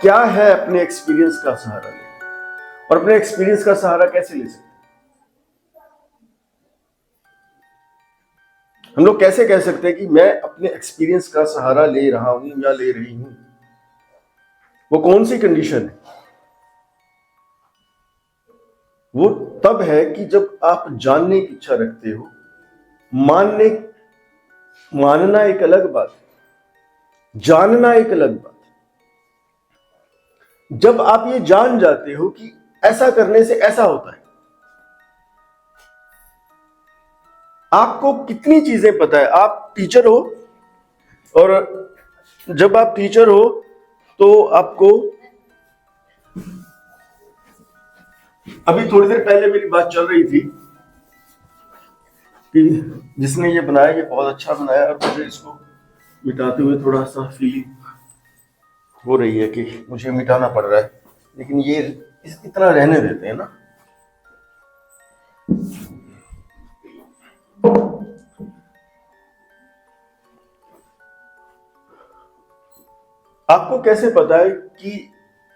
क्या है अपने एक्सपीरियंस का सहारा लेना, और अपने एक्सपीरियंस का सहारा कैसे ले सकते? हम लोग कैसे कह सकते हैं कि मैं अपने एक्सपीरियंस का सहारा ले रहा हूं या ले रही हूं? वो कौन सी कंडीशन है? वो तब है कि जब आप जानने की इच्छा रखते हो। मानना एक अलग बात है, जानना एक अलग बात है। जब आप ये जान जाते हो कि ऐसा करने से ऐसा होता है, आपको कितनी चीजें पता है। आप टीचर हो, और जब आप टीचर हो तो आपको, अभी थोड़ी देर पहले मेरी बात चल रही थी कि जिसने ये बनाया ये बहुत अच्छा बनाया, और मुझे इसको मिटाते हुए थोड़ा सा फीलिंग हो रही है कि मुझे मिटाना पड़ रहा है, लेकिन ये इतना रहने देते हैं ना। आपको कैसे पता है कि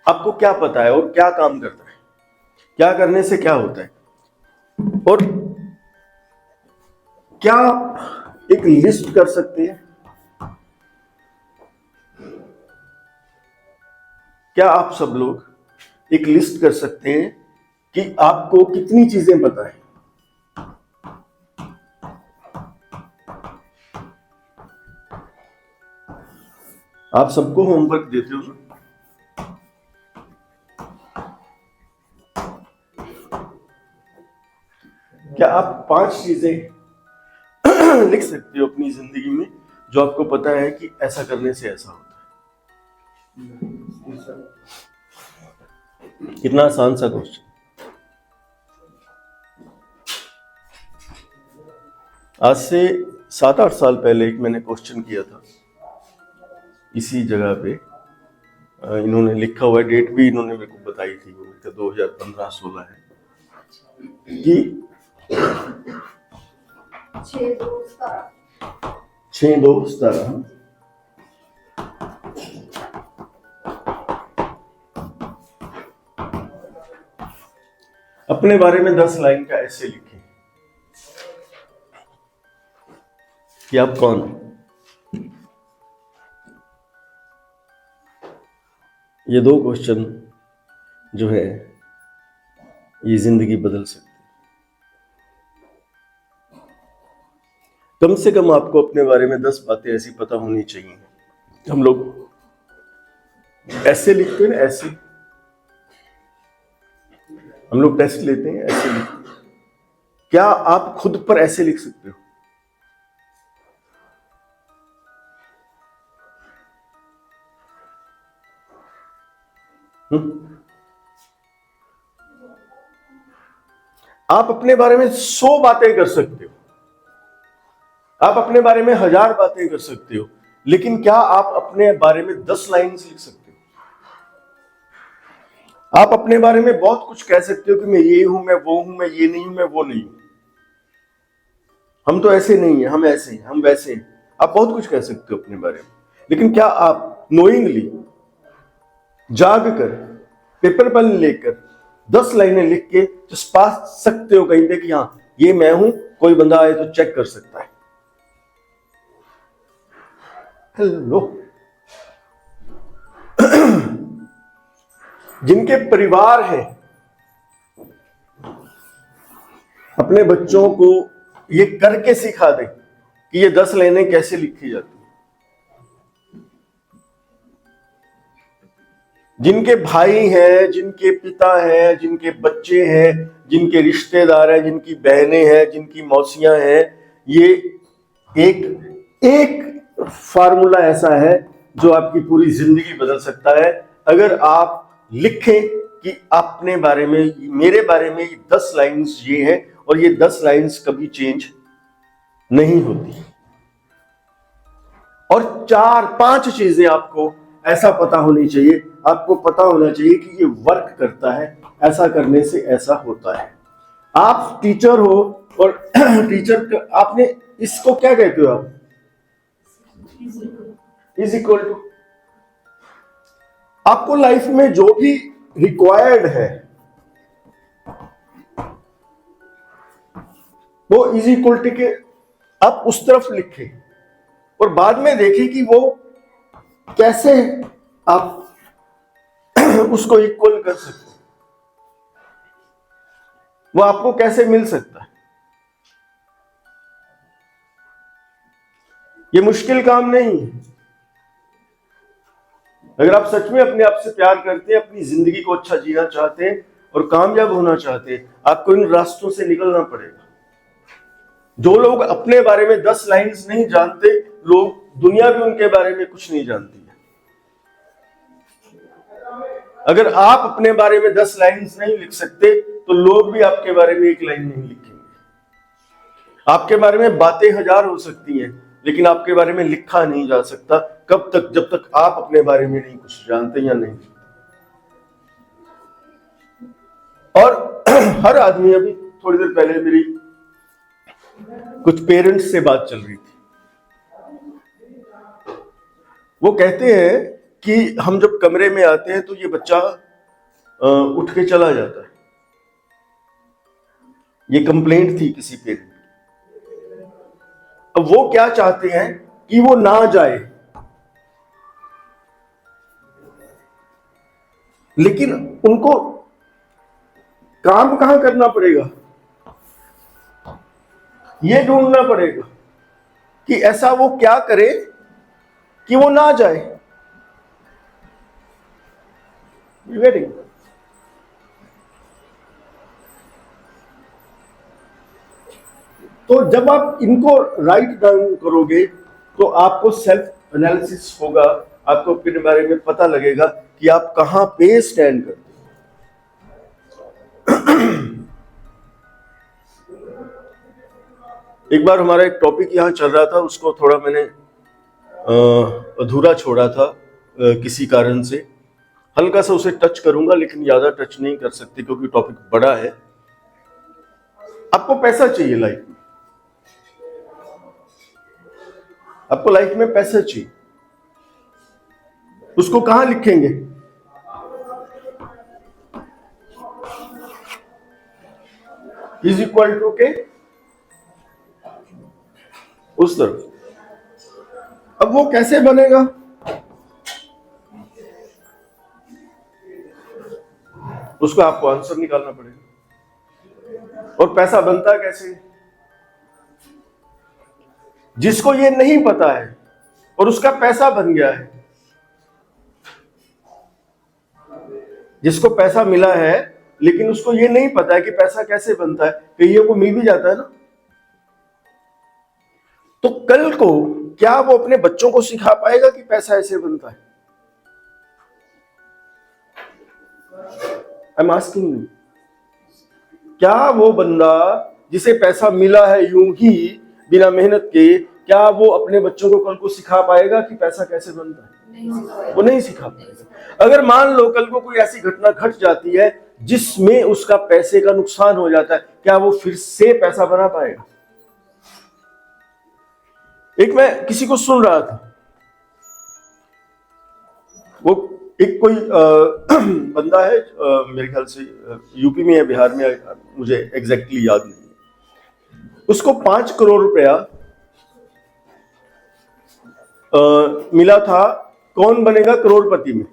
आपको क्या पता है और क्या काम करता है, क्या करने से क्या होता है? और क्या आप एक लिस्ट कर सकते हैं? क्या आप सब लोग एक लिस्ट कर सकते हैं कि आपको कितनी चीजें पता है? आप सबको होमवर्क देते हो ना? क्या आप 5 चीजें लिख सकते हो अपनी जिंदगी में जो आपको पता है कि ऐसा करने से ऐसा होता है? कितना आसान सा क्वेश्चन। आज से 7-8 साल पहले एक मैंने क्वेश्चन किया था इसी जगह पे। इन्होंने लिखा हुआ है, डेट भी इन्होंने मेरे को बताई थी, वो 2015-16 है कि 6-2-17 अपने बारे में 10 लाइन का ऐसे लिखें कि आप कौन हो। ये 2 क्वेश्चन जो है ये जिंदगी बदल सकती है। कम से कम आपको अपने बारे में 10 बातें ऐसी पता होनी चाहिए। हम लोग ऐसे लिखते हैं ना, ऐसे हम लोग टेस्ट लेते हैं, ऐसे लिखते हैं। क्या आप खुद पर ऐसे लिख सकते हो? आप अपने बारे में 100 बातें कर सकते हो, आप अपने बारे में 1000 बातें कर सकते हो, लेकिन क्या आप अपने बारे में 10 लाइन लिख सकते हो? आप अपने बारे में बहुत कुछ कह सकते हो कि मैं ये हूं, मैं वो हूं, मैं ये नहीं हूं, मैं वो नहीं हूं, हम तो ऐसे नहीं है, हम ऐसे हैं, हम वैसे हैं। आप बहुत कुछ कह सकते हो अपने बारे में, लेकिन क्या आप नोइंगली जाग कर पेपर पेन लेकर 10 लाइनें लिख के चिपका सकते हो कहीं पे कि हाँ ये मैं हूं, कोई बंदा आए तो चेक कर सकता है? हेलो। जिनके परिवार है, अपने बच्चों को ये करके सिखा दे कि ये 10 लाइनें कैसे लिखी जाती। जिनके भाई हैं, जिनके पिता हैं, जिनके बच्चे हैं, जिनके रिश्तेदार हैं, जिनकी बहनें हैं, जिनकी मौसियां हैं, ये एक फार्मूला ऐसा है जो आपकी पूरी जिंदगी बदल सकता है। अगर आप लिखें कि अपने बारे में, मेरे बारे में 10 लाइंस ये हैं, और ये 10 लाइंस कभी चेंज नहीं होती। और 4-5 चीजें आपको ऐसा पता होनी चाहिए, आपको पता होना चाहिए कि ये वर्क करता है, ऐसा करने से ऐसा होता है। आप टीचर हो, और टीचर आपने इसको क्या कहते हो आप? Is equal to. आपको लाइफ में जो भी रिक्वायर्ड है वो इज इक्वल टू के आप उस तरफ लिखें और बाद में देखें कि वो कैसे आप उसको इक्वल कर सकते हैं, वो आपको कैसे मिल सकता है। ये मुश्किल काम नहीं है। अगर आप सच में अपने आप से प्यार करते हैं, अपनी जिंदगी को अच्छा जीना चाहते हैं और कामयाब होना चाहते हैं, आपको इन रास्तों से निकलना पड़ेगा। जो लोग अपने बारे में 10 लाइन्स नहीं जानते, लोग दुनिया भी उनके बारे में कुछ नहीं जानती है। अगर आप अपने बारे में 10 लाइन्स नहीं लिख सकते तो लोग भी आपके बारे में एक लाइन नहीं लिखेंगे। आपके बारे में बातें 1000 हो सकती हैं, लेकिन आपके बारे में लिखा नहीं जा सकता। कब तक? जब तक आप अपने बारे में नहीं कुछ जानते या नहीं। और हर आदमी, अभी थोड़ी देर पहले मेरी कुछ पेरेंट्स से बात चल रही थी, वो कहते हैं कि हम जब कमरे में आते हैं तो ये बच्चा उठ के चला जाता है। ये कंप्लेंट थी किसी पेरेंट। अब वो क्या चाहते हैं कि वो ना जाए, लेकिन उनको काम कहां करना पड़ेगा, ये ढूंढना पड़ेगा कि ऐसा वो क्या करे कि वो ना जाए। वेटिंग। तो जब आप इनको राइट डाउन करोगे तो आपको सेल्फ एनालिसिस होगा, आपको अपने बारे में पता लगेगा कि आप कहां पे स्टैंड करते हैं। एक बार हमारा एक टॉपिक यहां चल रहा था, उसको थोड़ा मैंने अधूरा छोड़ा था किसी कारण से। हल्का सा उसे टच करूंगा, लेकिन ज्यादा टच नहीं कर सकते क्योंकि टॉपिक बड़ा है। आपको पैसा चाहिए लाइफ में, आपको लाइफ में पैसा चाहिए। उसको कहां लिखेंगे? इज इक्वल टू के उस तरफ। अब वो कैसे बनेगा? उसको आपको आंसर निकालना पड़ेगा। और पैसा बनता कैसे? जिसको ये नहीं पता है और उसका पैसा बन गया है, जिसको पैसा मिला है लेकिन उसको ये नहीं पता है कि पैसा कैसे बनता है, कईयों को मिल भी जाता है ना, तो कल को क्या वो अपने बच्चों को सिखा पाएगा कि पैसा ऐसे बनता है? आई एम आस्किंग यू, क्या वो बंदा जिसे पैसा मिला है यूं ही बिना मेहनत के, क्या वो अपने बच्चों को कल को सिखा पाएगा कि पैसा कैसे बनता है? वो नहीं सिखा पाएगा। अगर मान लो कल को कोई ऐसी घटना घट जाती है जिसमें उसका पैसे का नुकसान हो जाता है, क्या वो फिर से पैसा बना पाएगा? एक मैं किसी को सुन रहा था, वो एक कोई बंदा है, मेरे ख्याल से यूपी में या बिहार में, मुझे एग्जैक्टली याद नहीं है। उसको 5 करोड़ रुपया मिला था। कौन बनेगा करोड़पति में?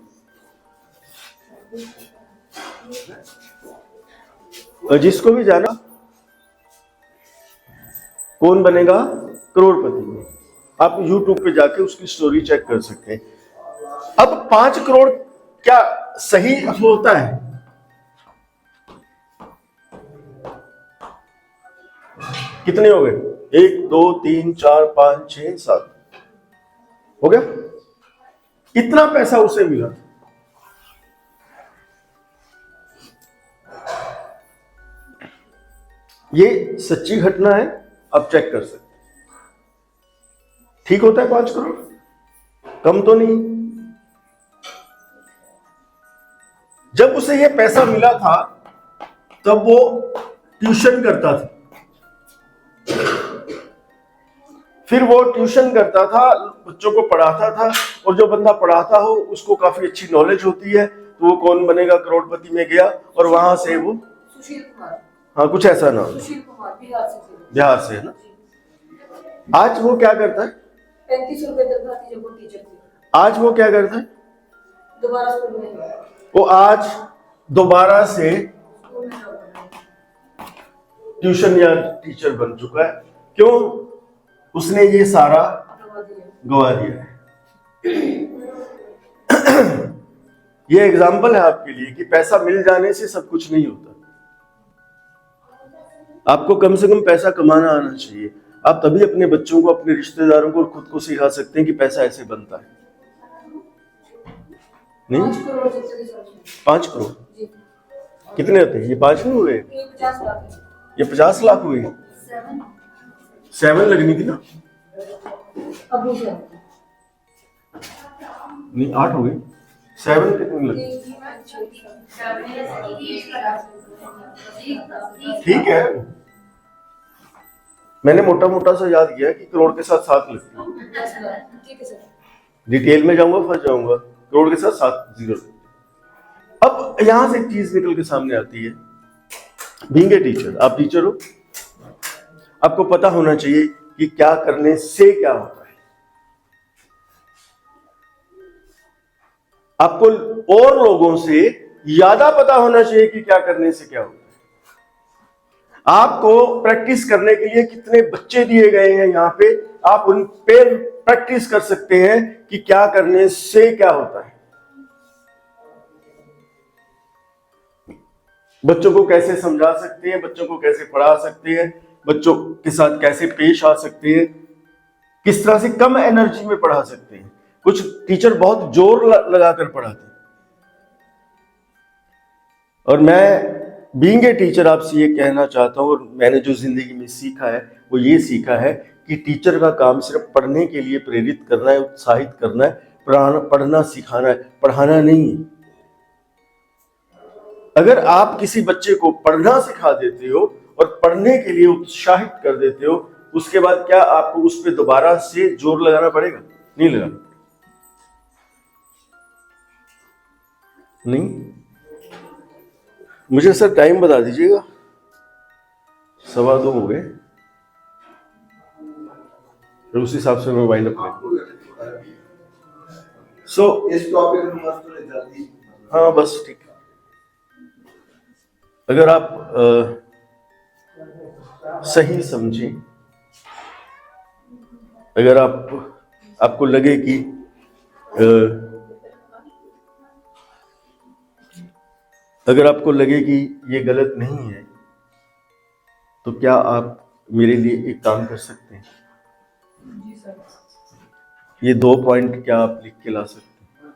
जिसको भी जाना, कौन बनेगा करोड़पति में? आप YouTube पे जाके उसकी स्टोरी चेक कर सकते हैं। अब 5 करोड़ क्या सही होता है? कितने हो गए? 1 2 3 4 5 6 7 हो गया। इतना पैसा उसे मिला। ये सच्ची घटना है, आप चेक कर सकते हैं। ठीक होता है 5 करोड़? कम तो नहीं। जब उसे ये पैसा मिला था तब वो ट्यूशन करता था, फिर वो ट्यूशन करता था, बच्चों को पढ़ाता था, और जो बंदा पढ़ाता हो उसको काफी अच्छी नॉलेज होती है, तो वो कौन बनेगा करोड़पति में गया, और वहां से वो सुशील कुमार। हाँ कुछ ऐसा नाम, सुशील कुमार बिहार से थे। बिहार से है ना। आज वो क्या करता है? 35 रुपए तनख्वाह थी जब वो टीचर थे। आज वो क्या करता है? दोबारा स्कूल में है। वो आज दोबारा से स्कूल में जॉब कर रहे हैं। ट्यूशन या टीचर बन चुका है। क्यों? उसने ये सारा गवा दिया है। ये एग्जाम्पल है आपके लिए कि पैसा मिल जाने से सब कुछ नहीं होता। आपको कम से कम पैसा कमाना आना चाहिए। आप तभी अपने बच्चों को, अपने रिश्तेदारों को और खुद को सिखा सकते हैं कि पैसा ऐसे बनता है। नहीं 5 करोड़ जितने भी सोच हैं। 5 करोड़ जी। कितने होते हैं? ये 5 नहीं हुए, ये 50 लाख है। ये 50 लाख हुए। 7 लगनी थी ना, अब मुझे नहीं 8 हो गई। 7 कितनी लगी? ठीक है, मैंने मोटा मोटा सा याद किया कि करोड़ के साथ 7 लगती है। ठीक है सर। डिटेल में जाऊंगा फंस जाऊंगा। करोड़ के साथ 7 जीरो। अब यहां से एक चीज निकल के सामने आती है। बीइंग ए टीचर, आप टीचर हो, आपको पता होना चाहिए कि क्या करने से क्या होता है। आपको और लोगों से ज्यादा पता होना चाहिए कि क्या करने से क्या होता है। आपको प्रैक्टिस करने के लिए कितने बच्चे दिए गए हैं यहाँ पे, आप उन पे प्रैक्टिस कर सकते हैं कि क्या करने से क्या होता है। बच्चों को कैसे समझा सकते हैं, बच्चों को कैसे पढ़ा सकते हैं, बच्चों के साथ कैसे पेश आ सकते हैं, किस तरह से कम एनर्जी में पढ़ा सकते हैं। कुछ टीचर बहुत जोर लगाकर पढ़ाते हैं, और मैं बीइंग ए टीचर आपसे ये कहना चाहता हूं, और मैंने जो जिंदगी में सीखा है वो ये सीखा है कि टीचर का काम सिर्फ पढ़ने के लिए प्रेरित करना है, उत्साहित करना है, पढ़ना सिखाना है, पढ़ाना नहीं है। अगर आप किसी बच्चे को पढ़ना सिखा देते हो और पढ़ने के लिए उत्साहित कर देते हो, उसके बाद क्या आपको उस पर दोबारा से जोर लगाना पड़ेगा? नहीं लगाना पड़ेगा। नहीं, मुझे सर टाइम बता दीजिएगा। 2:15 हो गए, फिर उस हिसाब से मैं वाइंड अप करूंगा। सो इस टॉपिक में मस्त जल्दी। हाँ बस ठीक है। अगर आप सही समझें, अगर आपको लगे कि अगर आपको लगे कि ये गलत नहीं है, तो क्या आप मेरे लिए एक काम कर सकते हैं? जी सर। ये 2 पॉइंट क्या आप लिख के ला सकते हैं?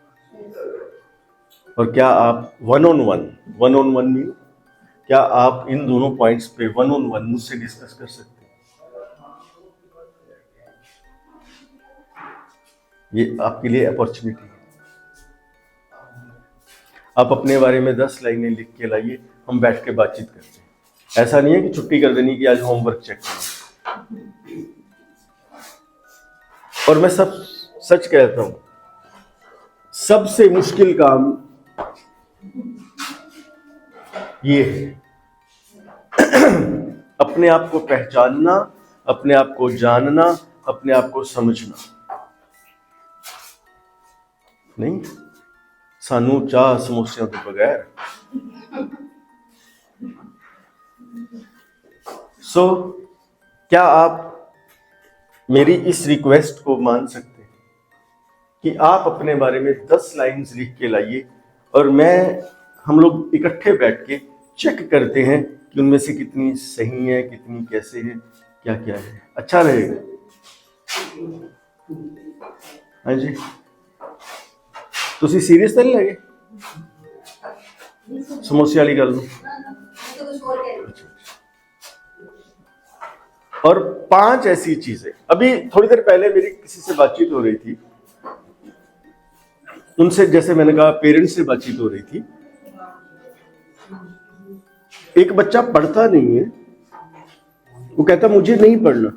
और क्या आप वन ऑन वन मीन क्या आप इन दोनों पॉइंट्स पे वन ऑन वन मुझसे डिस्कस कर सकते हैं? ये आपके लिए अपॉर्चुनिटी है। आप अपने बारे में 10 लाइनें लिख के लाइए, हम बैठ के बातचीत करते हैं। ऐसा नहीं है कि छुट्टी कर देनी कि आज होमवर्क चेक करो। और मैं सब सच कहता हूं, सबसे मुश्किल काम ये है अपने आप को पहचानना, अपने आप को जानना, अपने आप को समझना। नहीं, सानू चाह समोसियों के बगैर। सो क्या आप मेरी इस रिक्वेस्ट को मान सकते हैं कि आप अपने बारे में 10 लाइन्स लिख के लाइए, और हम लोग इकट्ठे बैठ के चेक करते हैं कि उनमें से कितनी सही है, कितनी कैसे है, क्या क्या है। अच्छा रहेगा? हाँ जी, ਤੁਸੀਂ सीरियस तो नहीं लगे? समोसे वाली गल और 5 ऐसी चीजें। अभी थोड़ी देर पहले मेरी किसी से बातचीत हो रही थी, उनसे, जैसे मैंने कहा, पेरेंट्स से बातचीत हो रही थी। एक बच्चा पढ़ता नहीं है, वो कहता मुझे नहीं पढ़ना।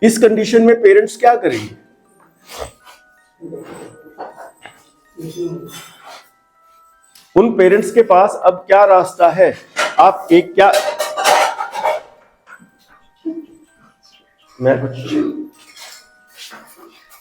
इस कंडीशन में पेरेंट्स क्या करेंगे? उन पेरेंट्स के पास अब क्या रास्ता है? आप एक क्या मैं कुछ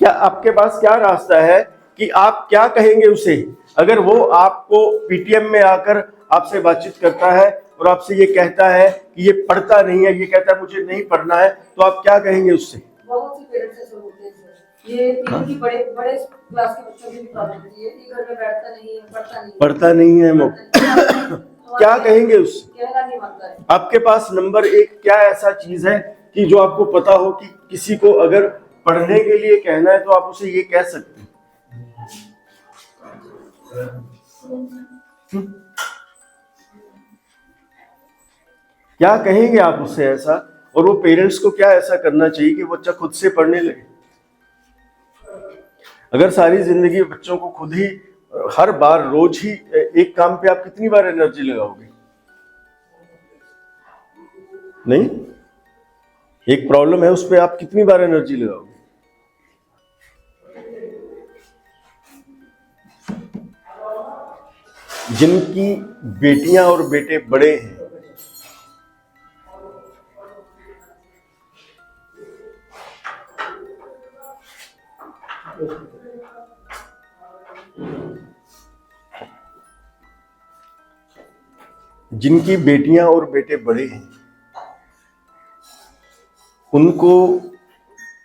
क्या आपके पास क्या रास्ता है कि आप क्या कहेंगे उसे? अगर वो आपको पीटीएम में आकर आपसे बातचीत करता है और आपसे ये कहता है कि ये पढ़ता नहीं है, ये कहता है मुझे नहीं पढ़ना है, तो आप क्या कहेंगे उससे? बहुत से पेरेंट्स ऐसे होते हैं सर, ये इवन की बड़े बड़े क्लास के बच्चों की भी प्रॉब्लम होती है कि घर में बैठता नहीं है, पढ़ता नहीं है क्या कहेंगे उससे? कहना नहीं मानता है। आपके पास नंबर एक क्या ऐसा चीज है कि जो आपको पता हो कि किसी को अगर पढ़ने के लिए कहना है तो आप उसे ये कह सकते हैं? क्या कहेंगे आप उससे ऐसा? और वो पेरेंट्स को क्या ऐसा करना चाहिए कि बच्चा खुद से पढ़ने लगे? अगर सारी जिंदगी बच्चों को खुद ही हर बार रोज ही एक काम पे आप कितनी बार एनर्जी लगाओगे? नहीं, एक प्रॉब्लम है उस पे आप कितनी बार एनर्जी लगाओगे? जिनकी बेटियां और बेटे बड़े हैं, जिनकी बेटियां और बेटे बड़े हैं, उनको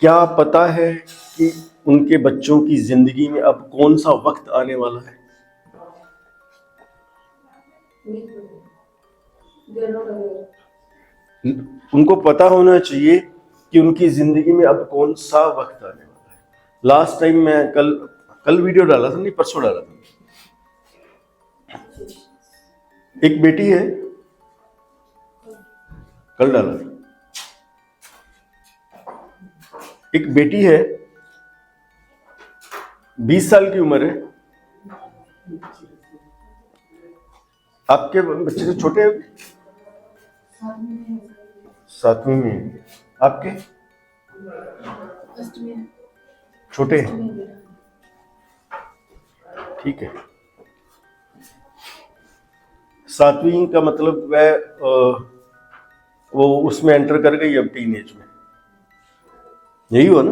क्या पता है कि उनके बच्चों की जिंदगी में अब कौन सा वक्त आने वाला है? उनको पता होना चाहिए कि उनकी जिंदगी में अब कौन सा वक्त आने वाला है। लास्ट टाइम मैं कल वीडियो डाला था, नहीं परसों डाला था। एक बेटी है, कल डाला था। एक बेटी है, 20 साल की उम्र है। आपके बच्चे से छोटे हैं? 7वीं में। आपके छोटे हैं? ठीक है। 7वीं का मतलब वह वो उसमें एंटर कर गई अब टीन एज में, यही हुआ ना?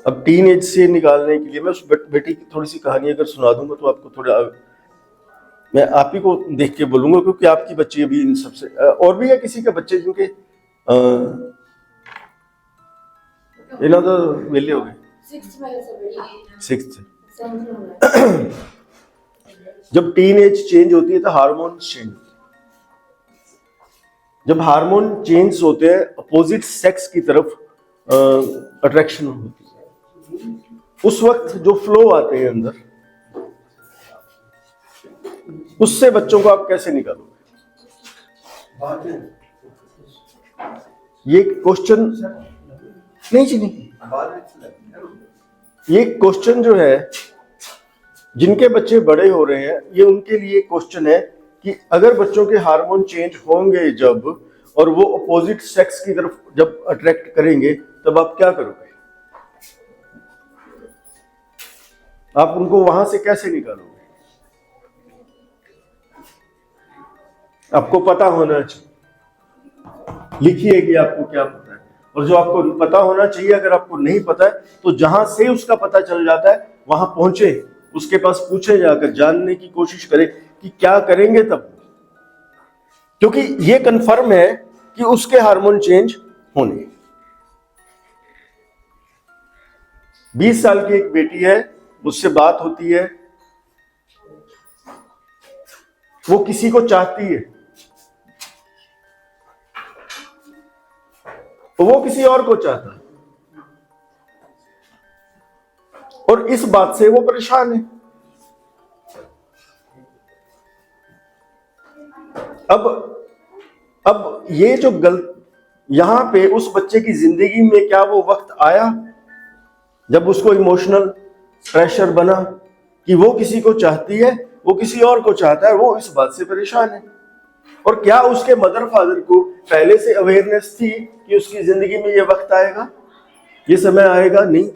अब टीन एज से निकालने के लिए मैं उस बेटी की थोड़ी सी कहानी अगर सुना दूंगा तो आपको थोड़ा, मैं आप ही को देख के बोलूंगा क्योंकि आपकी बच्ची अभी इन सबसे, और भी है किसी के बच्चे जिनके तो वेले हो गए? 6th। जब टीन एज चेंज होती है तो हार्मोन चेंज होते हैं। जब हार्मोन चेंज होते हैं अपोजिट सेक्स की तरफ अट्रैक्शन होती है। उस वक्त जो फ्लो आते हैं अंदर, उससे बच्चों को आप कैसे निकालोगे? ये क्वेश्चन नहीं जी, नहीं, ये क्वेश्चन जो है जिनके बच्चे बड़े हो रहे हैं, ये उनके लिए क्वेश्चन है कि अगर बच्चों के हार्मोन चेंज होंगे जब, और वो अपोजिट सेक्स की तरफ जब अट्रैक्ट करेंगे, तब आप क्या करोगे? आप उनको वहां से कैसे निकालोगे? आपको पता होना चाहिए। लिखिए कि आपको क्या पता है, और जो आपको पता होना चाहिए, अगर आपको नहीं पता है तो जहां से उसका पता चल जाता है वहां पहुंचे, उसके पास पूछे, जाकर जानने की कोशिश करें कि क्या करेंगे तब, क्योंकि ये कंफर्म है कि उसके हार्मोन चेंज होने। 20 साल की एक बेटी है, मुझसे बात होती है, वो किसी को चाहती है तो वो किसी और को चाहता है, और इस बात से वो परेशान है। अब ये जो यहां पे उस बच्चे की जिंदगी में क्या वो वक्त आया जब उसको इमोशनल प्रेशर बना कि वो किसी को चाहती है, वो किसी और को चाहता है, वो इस बात से परेशान है। और क्या उसके मदर फादर को पहले से अवेयरनेस थी कि उसकी जिंदगी में ये वक्त आएगा, ये समय आएगा? नहीं।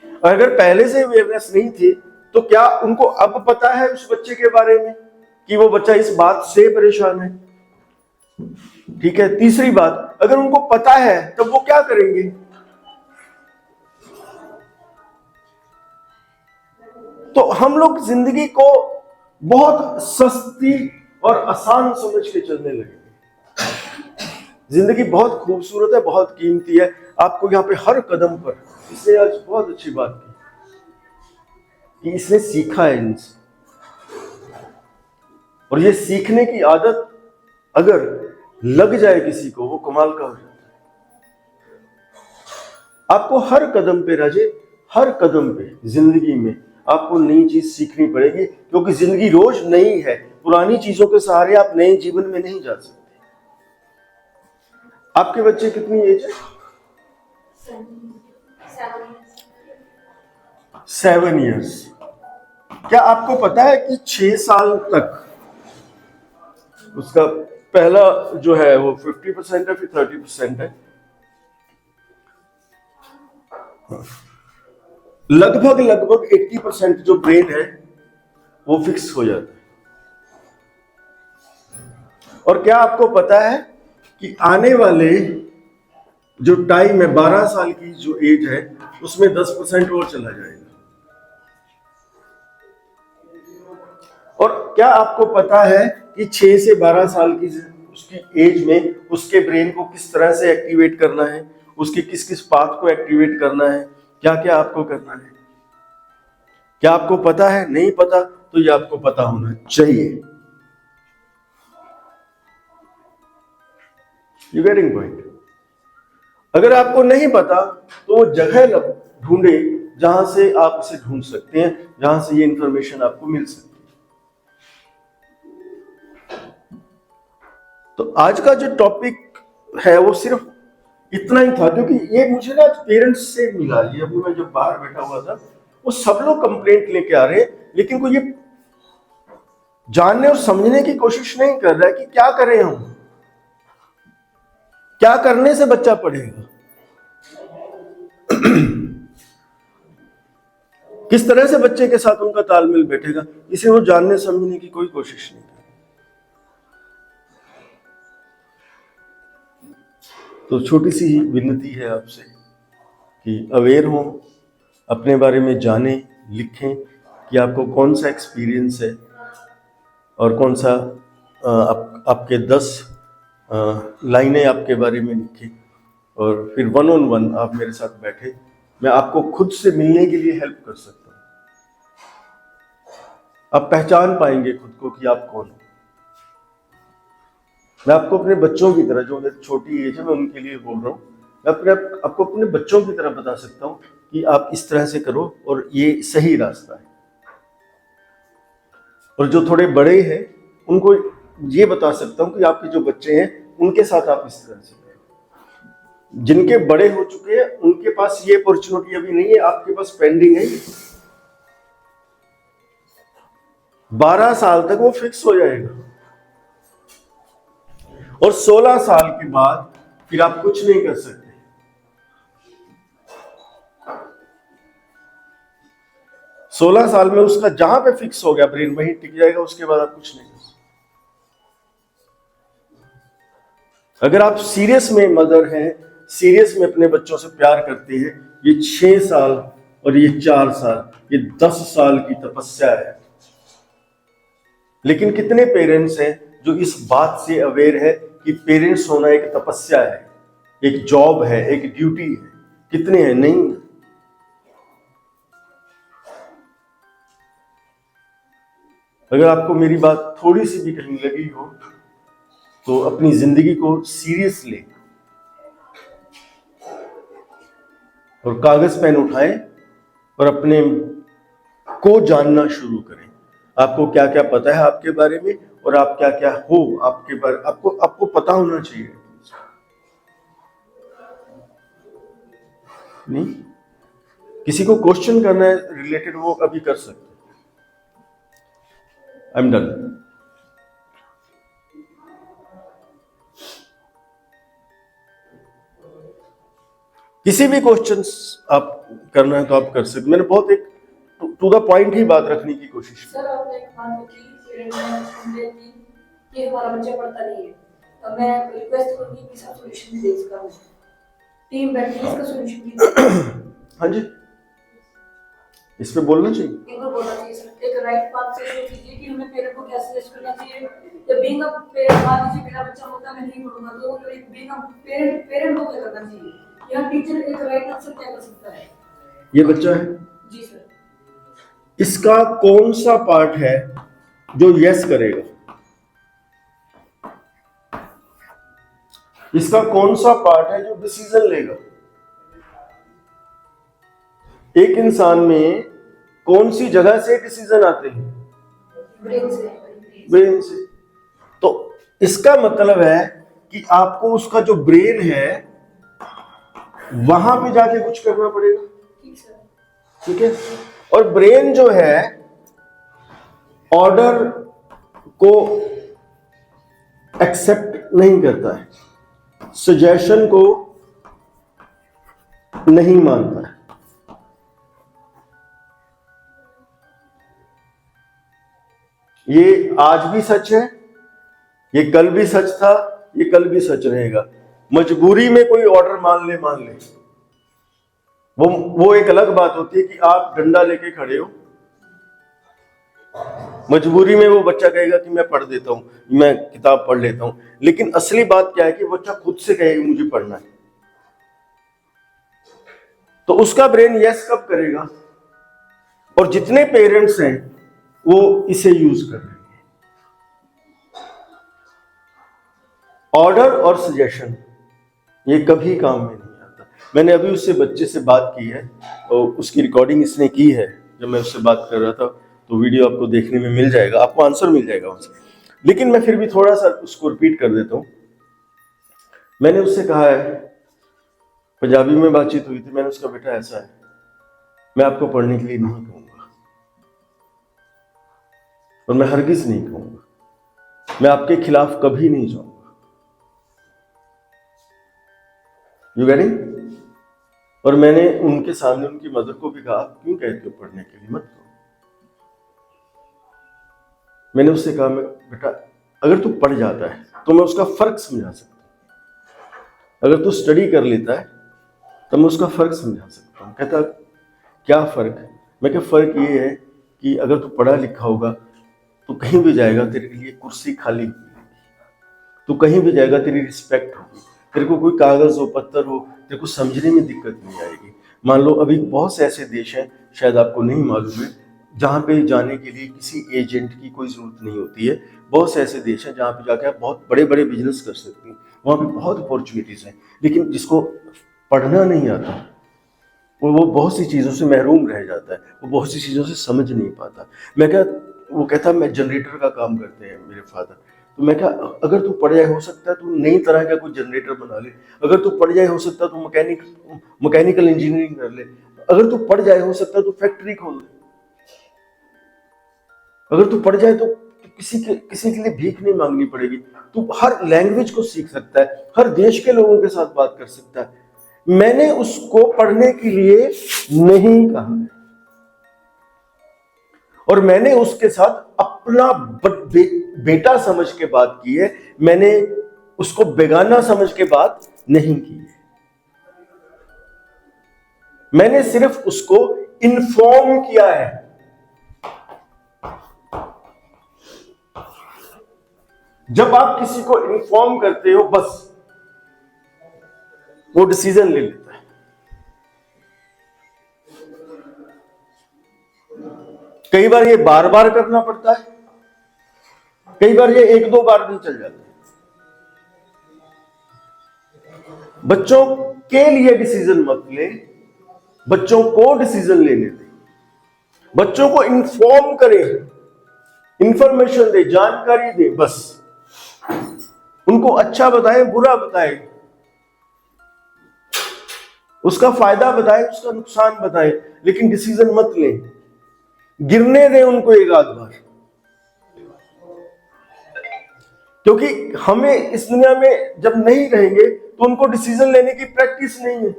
और अगर पहले से अवेयरनेस नहीं थी तो क्या उनको अब पता है उस बच्चे के बारे में कि वो बच्चा इस बात से परेशान है? ठीक है। तीसरी बात, अगर उनको पता है तब वो क्या करेंगे? तो हम लोग जिंदगी को बहुत सस्ती और आसान समझ के चलने लगे। जिंदगी बहुत खूबसूरत है, बहुत कीमती है, आपको यहाँ पे हर कदम पर। इसने आज बहुत अच्छी बात की कि इसने सीखा है इनसे, और ये सीखने की आदत अगर लग जाए किसी को, वो कमाल का हो जाता है। आपको हर कदम पे राजे, हर कदम पे जिंदगी में आपको नई चीज सीखनी पड़ेगी, क्योंकि जिंदगी रोज नई है। पुरानी चीजों के सहारे आप नए जीवन में नहीं जा सकते। आपके बच्चे कितनी एज है? 7 years। क्या आपको पता है कि 6 साल तक उसका पहला जो है वो 50% है, फिर 30% है। लगभग 80% जो ब्रेन है वो फिक्स हो जाता है। और क्या आपको पता है कि आने वाले जो टाइम है, 12 साल की जो एज है, उसमें 10% और चला जाएगा। और क्या आपको पता है कि 6 से 12 साल की उसकी एज में उसके ब्रेन को किस तरह से एक्टिवेट करना है, उसके किस किस पाथ को एक्टिवेट करना है, क्या क्या आपको करना है? क्या आपको पता है? नहीं पता तो ये आपको पता होना चाहिए। You getting point? अगर आपको नहीं पता तो वो जगह ढूंढे जहां से आप इसे ढूंढ सकते हैं, जहां से ये इंफॉर्मेशन आपको मिल सकती है। तो आज का जो टॉपिक है वो सिर्फ इतना ही था, क्योंकि ये मुझे ना पेरेंट्स से मिला। ये अभी मैं जब बाहर बैठा हुआ था, वो सब लोग कंप्लेंट लेके आ रहे हैं, लेकिन कोई ये जानने और समझने की कोशिश नहीं कर रहा है कि क्या करें हम, क्या करने से बच्चा पढ़ेगा, किस तरह से बच्चे के साथ उनका तालमेल बैठेगा। इसे वो जानने समझने की कोई कोशिश नहीं कर। तो छोटी सी ही विनती है आपसे कि अवेयर हो, अपने बारे में जानें, लिखें कि आपको कौन सा एक्सपीरियंस है और कौन सा आपके 10 लाइनें आपके बारे में लिखें, और फिर 1 on 1 आप मेरे साथ बैठे, मैं आपको खुद से मिलने के लिए हेल्प कर सकता हूँ। आप पहचान पाएंगे खुद को कि आप कौन हो। मैं आपको अपने बच्चों की तरह, जो मेरी छोटी एज है मैं उनके लिए बोल रहा हूँ, मैं आपको अपने बच्चों की तरह बता सकता हूँ कि आप इस तरह से करो और ये सही रास्ता है। और जो थोड़े बड़े हैं उनको ये बता सकता हूँ कि आपके जो बच्चे हैं उनके साथ आप इस तरह से करो। जिनके बड़े हो चुके हैं उनके पास ये अपॉर्चुनिटी अभी नहीं है, आपके पास पेंडिंग है। 12 साल तक वो फिक्स हो जाएगा, और 16 साल के बाद फिर आप कुछ नहीं कर सकते। 16 साल में उसका जहां पे फिक्स हो गया ब्रेन वहीं टिक जाएगा, उसके बाद आप कुछ नहीं कर सकते। अगर आप सीरियस में मदर हैं, सीरियस में अपने बच्चों से प्यार करते हैं, ये 6 साल और ये 4 साल, ये 10 साल की तपस्या है। लेकिन कितने पेरेंट्स हैं जो इस बात से अवेयर है कि पेरेंट्स होना एक तपस्या है, एक जॉब है, एक ड्यूटी है? कितने हैं? नहीं। अगर आपको मेरी बात थोड़ी सी भी कहीं लगी हो तो अपनी जिंदगी को सीरियस ले और कागज पेन उठाएं और अपने को जानना शुरू करें। आपको क्या क्या पता है आपके बारे में, और आप क्या क्या हो आपके बारे, आपको पता होना चाहिए। नहीं, किसी को क्वेश्चन करना है रिलेटेड, वो अभी कर सकते। I am done. किसी भी क्वेश्चंस आप करना है तो आप कर सकते। मैंने बहुत एक टू द पॉइंट ही बात रखने की कोशिश की। सर आपने एक बात की पेरेंट ने कंप्लेन की कि हमारा बच्चा पढ़ता नहीं है, तो मैं रिक्वेस्ट करूंगी कि सब सॉल्यूशन दे इसका, टीम बैठ के इसका सॉल्यूशन कीजिए। हाँ जी, इस पे बोलना चाहिए। इनको बोलना चाहिए सर, एक राइट पाथ से शुरू कीजिए कि हमें पेरेंट को क्या सजेस्ट करना चाहिए। जब बीइंग अ पेरेंट मान लीजिए मेरा बच्चा होता मैं नहीं पढ़ूंगा, तो एक बीइंग अ पेरेंट को क्या करना चाहिए, या टीचर एक राइट आंसर क्या कर सकता है। ये बच्चा है, जी सर। इसका कौन सा पार्ट है जो यस करेगा? इसका कौन सा पार्ट है जो डिसीजन लेगा? एक इंसान में कौन सी जगह से डिसीजन आते हैं? ब्रेन से। ब्रेन से। तो इसका मतलब है कि आपको उसका जो ब्रेन है वहां पे जाके कुछ करना पड़ेगा। ठीक सर। ठीक है। और ब्रेन जो है ऑर्डर को एक्सेप्ट नहीं करता है, सजेशन को नहीं मानता है। ये आज भी सच है, ये कल भी सच था, ये कल भी सच रहेगा। मजबूरी में कोई ऑर्डर मान ले वो एक अलग बात होती है कि आप डंडा लेके खड़े हो, मजबूरी में वो बच्चा कहेगा कि मैं पढ़ देता हूं, मैं किताब पढ़ लेता हूं। लेकिन असली बात क्या है कि बच्चा खुद से कहेगा मुझे पढ़ना है, तो उसका ब्रेन यस कब करेगा? और जितने पेरेंट्स हैं वो इसे यूज कर रहे हैं। ऑर्डर और सजेशन ये कभी काम में नहीं आता। मैंने अभी उससे बच्चे से बात की है और उसकी रिकॉर्डिंग इसने की है। जब मैं उससे बात कर रहा था तो वीडियो आपको देखने में मिल जाएगा, आपको आंसर मिल जाएगा वहां से। लेकिन मैं फिर भी थोड़ा सा उसको रिपीट कर देता हूं। मैंने उससे कहा है, पंजाबी में बातचीत हुई थी, मैंने उसका बेटा ऐसा है, मैं आपको पढ़ने के लिए नहीं कहूंगा और मैं हरगिज नहीं कहूंगा, मैं आपके खिलाफ कभी नहीं जाऊंगा। You getting? और मैंने उनके सामने उनकी मदर को भी कहा, क्यों कहते हो पढ़ने के लिए, मत करो। मैंने उससे कहा, मैं बेटा अगर तू पढ़ जाता है तो मैं उसका फर्क समझा सकता हूं, अगर तू स्टडी कर लेता है तो मैं उसका फर्क समझा सकता हूं। कहता क्या फर्क है? मैं क्या फर्क ये है कि अगर तू पढ़ा लिखा होगा तो कहीं भी जाएगा तेरे लिए कुर्सी खाली होगी, तू कहीं भी जाएगा तेरी रिस्पेक्ट होगी, तेरे को कोई कागज हो पत्थर हो तेरे को समझने में दिक्कत नहीं आएगी। मान लो अभी बहुत से ऐसे देश हैं, शायद आपको नहीं मालूम है, जहाँ पे जाने के लिए किसी एजेंट की कोई जरूरत नहीं होती है। बहुत से ऐसे देश हैं जहाँ पे जाके आप बहुत बड़े बड़े बिजनेस कर सकते हैं, वहाँ पे बहुत अपॉर्चुनिटीज हैं। लेकिन जिसको पढ़ना नहीं आता वो बहुत सी चीज़ों से महरूम रह जाता है, वो बहुत सी चीज़ों से समझ नहीं पाता। मैं क्या, वो कहता मैं जनरेटर का काम करते हैं मेरे फादर, तो मैं क्या, अगर तू पढ़ जाए हो सकता है तू नई तरह का कोई जनरेटर बना ले, अगर तू पढ़ जाए हो सकता है तू मैकेनिकल इंजीनियरिंग कर ले, अगर तू पढ़ जाए हो सकता है तू फैक्ट्री खोल ले, अगर तू पढ़ जाए तो किसी के लिए भीख नहीं मांगनी पड़ेगी, तू हर लैंग्वेज को सीख सकता है, हर देश के लोगों के साथ बात कर सकता है। मैंने उसको पढ़ने के लिए नहीं कहा और मैंने उसके साथ अपना बेटा समझ के बात की है, मैंने उसको बेगाना समझ के बात नहीं की है। मैंने सिर्फ उसको इन्फॉर्म किया है। जब आप किसी को इन्फॉर्म करते हो बस वो डिसीजन ले लेता है। कई बार ये बार बार करना पड़ता है, कई बार ये एक दो बार भी चल जाता है। बच्चों के लिए डिसीजन मत ले, बच्चों को डिसीजन लेने दे, बच्चों को इन्फॉर्म करे, इंफॉर्मेशन दे, जानकारी दे, बस उनको अच्छा बताए बुरा बताए, उसका फायदा बताए उसका नुकसान बताए, लेकिन डिसीजन मत ले। गिरने दे उनको एक आध बार, क्योंकि हमें इस दुनिया में जब नहीं रहेंगे तो उनको डिसीजन लेने की प्रैक्टिस नहीं है।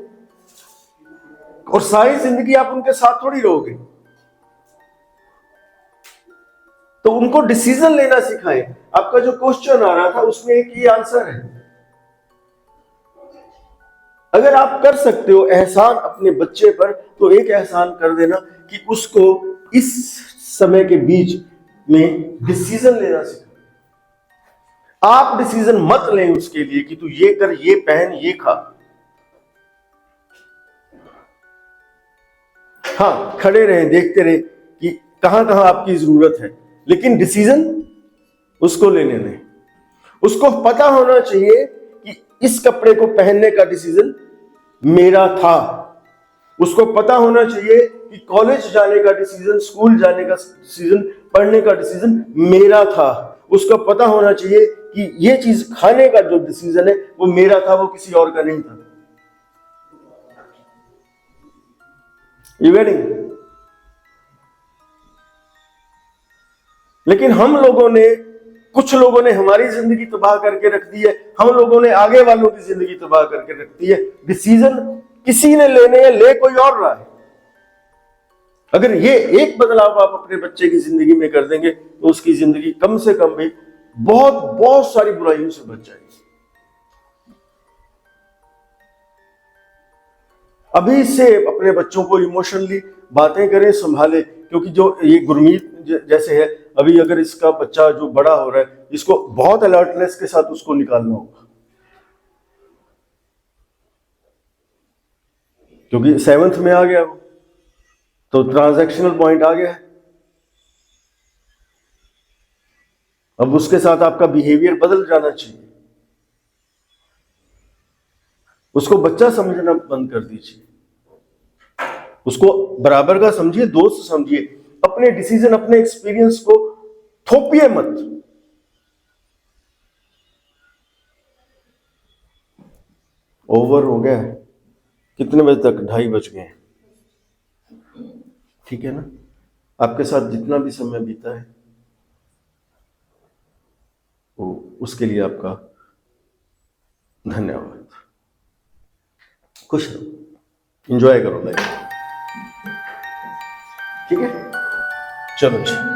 और सारी जिंदगी आप उनके साथ थोड़ी रहोगे। तो उनको डिसीजन लेना सिखाएं। आपका जो क्वेश्चन आ रहा था उसमें एक ही आंसर है। अगर आप कर सकते हो एहसान अपने बच्चे पर, तो एक एहसान कर देना कि उसको इस समय के बीच में डिसीजन लेना सिखाएं। आप डिसीजन मत लें उसके लिए कि तू ये कर, ये पहन, ये खा। हाँ, खड़े रहें, देखते रहे कि कहां कहां आपकी जरूरत है, लेकिन डिसीजन उसको लेने दें। उसको पता होना चाहिए कि इस कपड़े को पहनने का डिसीजन मेरा था। उसको पता होना चाहिए कि कॉलेज जाने का डिसीजन, स्कूल जाने का डिसीजन, पढ़ने का डिसीजन मेरा था। उसको पता होना चाहिए कि ये चीज खाने का जो डिसीजन है वो मेरा था, वो किसी और का नहीं था। You getting? लेकिन कुछ लोगों ने हमारी जिंदगी तबाह करके रख दी है, हम लोगों ने आगे वालों की जिंदगी तबाह करके रख दी है। डिसीजन किसी ने लेने हैं, ले कोई और रहा है। अगर ये एक बदलाव आप अपने बच्चे की जिंदगी में कर देंगे तो उसकी जिंदगी कम से कम भी बहुत बहुत सारी बुराइयों से बच जाएगी। अभी से अपने बच्चों को इमोशनली बातें करें, संभाले, क्योंकि जो ये गुरमीत जैसे है, अभी अगर इसका बच्चा जो बड़ा हो रहा है, इसको बहुत अलर्टनेस के साथ उसको निकालना होगा, क्योंकि 7th में आ गया वो, तो ट्रांजैक्शनल पॉइंट आ गया है। अब उसके साथ आपका बिहेवियर बदल जाना चाहिए। उसको बच्चा समझना बंद कर दीजिए, उसको बराबर का समझिए, दोस्त समझिए। अपने डिसीजन, अपने एक्सपीरियंस को थोपिए मत। ओवर हो गया है। कितने बजे तक? 2:30 बज गए। ठीक है ना? आपके साथ जितना भी समय बीता है वो उसके लिए आपका धन्यवाद। खुश रहो, एंजॉय करो लाइफ। ठीक है, चलो जी।